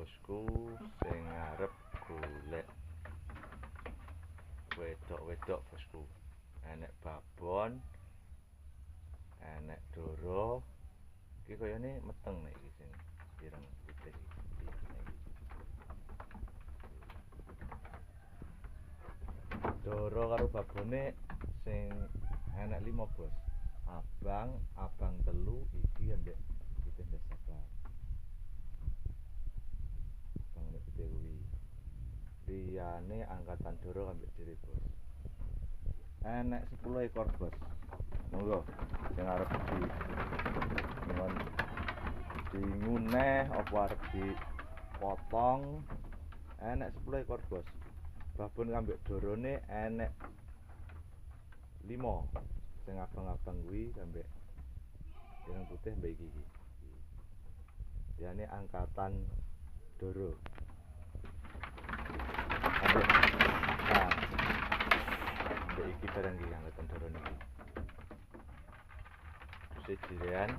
bosku sing arep golek wedok-wedok bosku. Enek babon, enek doro. Iki kayane meteng nek iki sing ireng putih iki. Doro karo babone sing enek 5 bos. Abang telu iki ambek putih ndas sabar. Abang nek putih kuwi. Liyane angkatan doro ambek diri bos. Enek 10 ekor bos. Monggo sing arep di nguneh apa arep dipotong. Enek 10 ekor bos. Babon ambek dorone enek 5. Sing abang-abang kuwi ambek ireng putih mbek iki. Liyane angkatan doro. Ambek ambek iki barang iki angkatan doro niki. Siji jirean